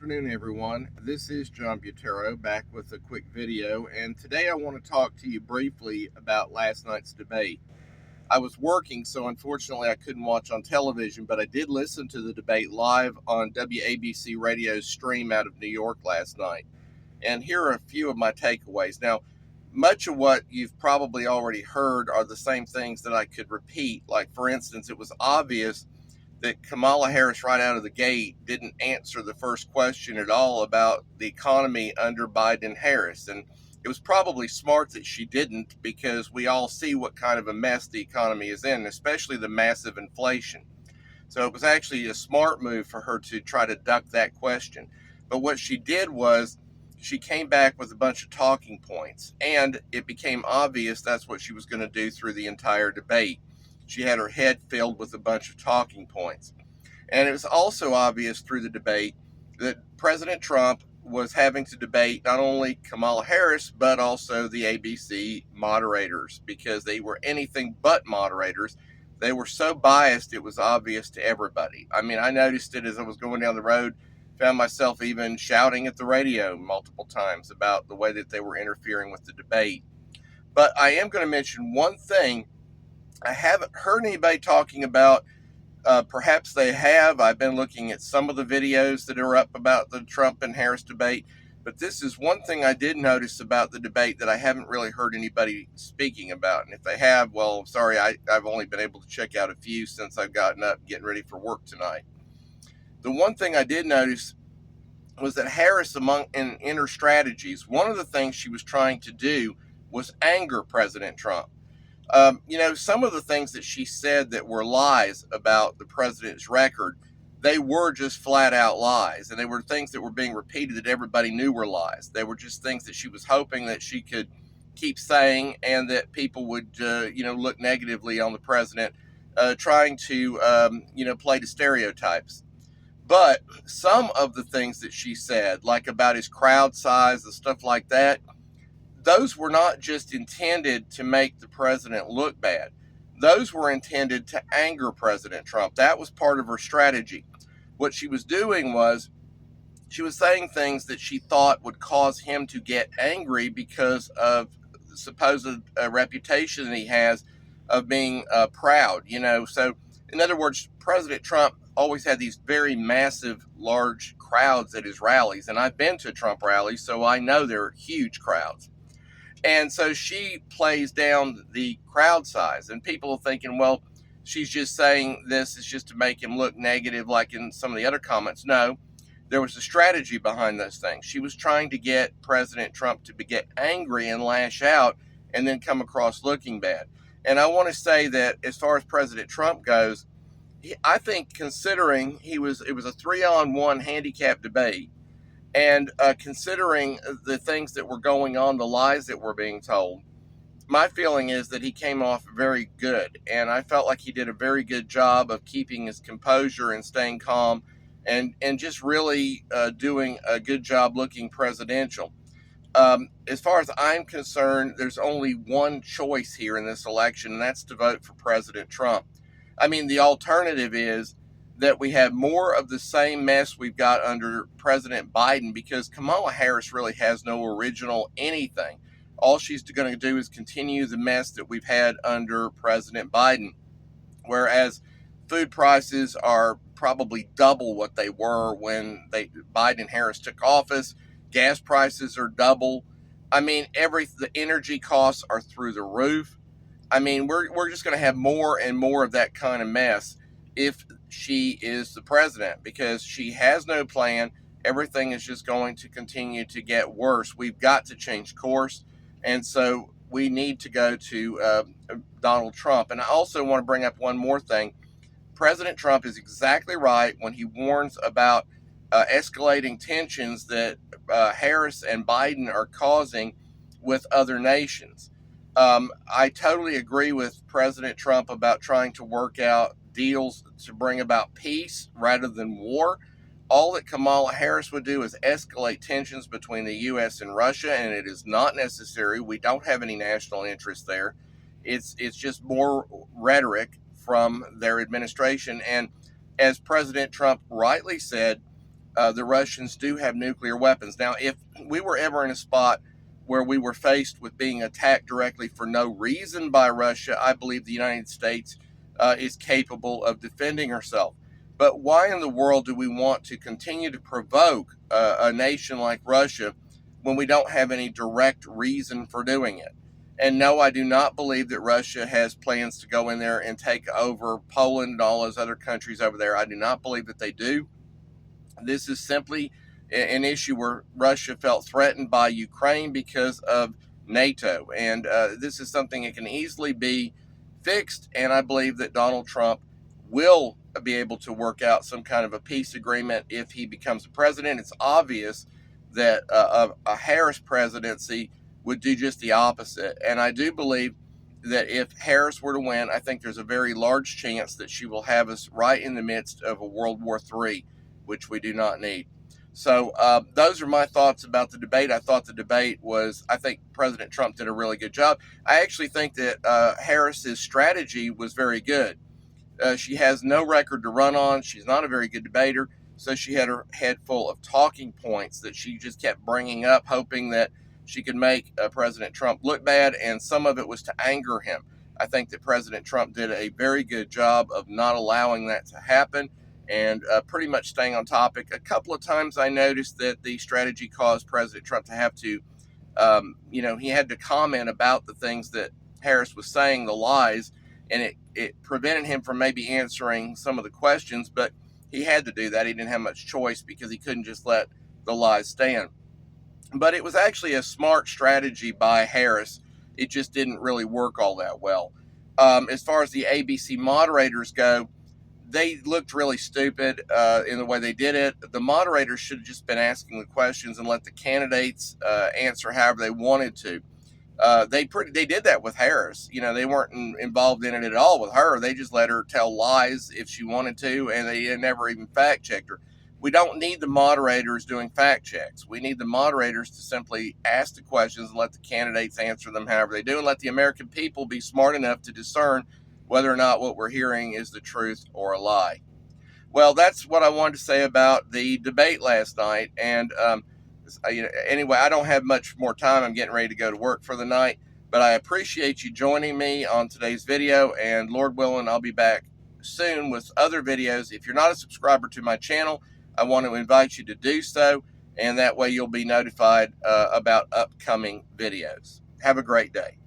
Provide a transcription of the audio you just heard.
afternoon, everyone. This is John Butero back with a quick video, and today I want to talk to you briefly about last night's debate. I was working, so unfortunately I couldn't watch on television, but I did listen to the debate live on WABC radio's stream out of New York last night. And here are a few of my takeaways. Now, much of what you've probably already heard are the same things that I could repeat. Like, for instance, it was obvious that Kamala Harris right out of the gate didn't answer the first question at all about the economy under Biden Harris. And it was probably smart that she didn't, because we all see what kind of a mess the economy is in, especially the massive inflation. So it was actually a smart move for her to try to duck that question. But what she did was she came back with a bunch of talking points, and it became obvious that's what she was going to do through the entire debate. She had her head filled with a bunch of talking points. And it was also obvious through the debate that President Trump was having to debate not only Kamala Harris, but also the ABC moderators, because they were anything but moderators. They were so biased, it was obvious to everybody. I mean, I noticed it as I was going down the road, found myself even shouting at the radio multiple times about the way that they were interfering with the debate. But I am going to mention one thing I haven't heard anybody talking about. Perhaps they have. I've been looking at some of the videos that are up about the Trump and Harris debate, but this is one thing I did notice about the debate that I haven't really heard anybody speaking about. And if they have, well, sorry, I've only been able to check out a few since I've gotten up getting ready for work tonight. The one thing I did notice was that Harris, in her strategies, one of the things she was trying to do was anger President Trump. Some of the things that she said that were lies about the president's record, they were just flat out lies. And they were things that were being repeated that everybody knew were lies. They were just things that she was hoping that she could keep saying, and that people would, look negatively on the president, trying to, play to stereotypes. But some of the things that she said, like about his crowd size and stuff like that, those were not just intended to make the president look bad. Those were intended to anger President Trump. That was part of her strategy. What she was doing was she was saying things that she thought would cause him to get angry because of the supposed reputation that he has of being proud. So in other words, President Trump always had these very massive, large crowds at his rallies. And I've been to Trump rallies, so I know they're huge crowds. And so she plays down the crowd size, and people are thinking, well, she's just saying this is just to make him look negative, like in some of the other comments. No, there was a strategy behind those things. She was trying to get President Trump to get angry and lash out and then come across looking bad. And I want to say that as far as President Trump goes, I think considering it was a 3-on-1 handicap debate, and considering the things that were going on, the lies that were being told, my feeling is that he came off very good. And I felt like he did a very good job of keeping his composure and staying calm, and just really doing a good job looking presidential. As far as I'm concerned, there's only one choice here in this election, and that's to vote for President Trump. I mean, the alternative is that we have more of the same mess we've got under President Biden, because Kamala Harris really has no original anything. All she's going to do is continue the mess that we've had under President Biden, whereas food prices are probably double what they were when Biden and Harris took office. Gas prices are double. I mean, the energy costs are through the roof. I mean, we're just going to have more and more of that kind of mess if she is the president, because she has no plan. Everything is just going to continue to get worse. We've got to change course, and so we need to go to Donald Trump. And I also want to bring up one more thing. President Trump is exactly right when he warns about escalating tensions that Harris and Biden are causing with other nations. I totally agree with President Trump about trying to work out deals to bring about peace rather than war. All that Kamala Harris would do is escalate tensions between the U.S. and Russia, and it is not necessary. We don't have any national interest there. It's just more rhetoric from their administration. And as President Trump rightly said, the Russians do have nuclear weapons. Now, if we were ever in a spot where we were faced with being attacked directly for no reason by Russia, I believe the United States is capable of defending herself. But why in the world do we want to continue to provoke a nation like Russia when we don't have any direct reason for doing it? And no, I do not believe that Russia has plans to go in there and take over Poland and all those other countries over there. I do not believe that they do. This is simply an issue where Russia felt threatened by Ukraine because of NATO. And this is something that can easily be fixed. And I believe that Donald Trump will be able to work out some kind of a peace agreement if he becomes a president. It's obvious that a Harris presidency would do just the opposite. And I do believe that if Harris were to win, I think there's a very large chance that she will have us right in the midst of a World War III, which we do not need. So those are my thoughts about the debate. I thought the debate I think President Trump did a really good job. I actually think that Harris's strategy was very good. She has no record to run on. She's not a very good debater. So she had her head full of talking points that she just kept bringing up, hoping that she could make President Trump look bad. And some of it was to anger him. I think that President Trump did a very good job of not allowing that to happen and pretty much staying on topic. A couple of times I noticed that the strategy caused President Trump to have to, he had to comment about the things that Harris was saying, the lies, and it prevented him from maybe answering some of the questions, but he had to do that. He didn't have much choice because he couldn't just let the lies stand. But it was actually a smart strategy by Harris. It just didn't really work all that well. As far as the ABC moderators go, they looked really stupid in the way they did it. The moderators should have just been asking the questions and let the candidates answer however they wanted to. They did that with Harris. They weren't involved in it at all with her. They just let her tell lies if she wanted to, and they never even fact checked her. We don't need the moderators doing fact checks. We need the moderators to simply ask the questions and let the candidates answer them however they do, and let the American people be smart enough to discern whether or not what we're hearing is the truth or a lie. Well, that's what I wanted to say about the debate last night. And anyway, I don't have much more time. I'm getting ready to go to work for the night. But I appreciate you joining me on today's video. And Lord willing, I'll be back soon with other videos. If you're not a subscriber to my channel, I want to invite you to do so. And that way you'll be notified about upcoming videos. Have a great day.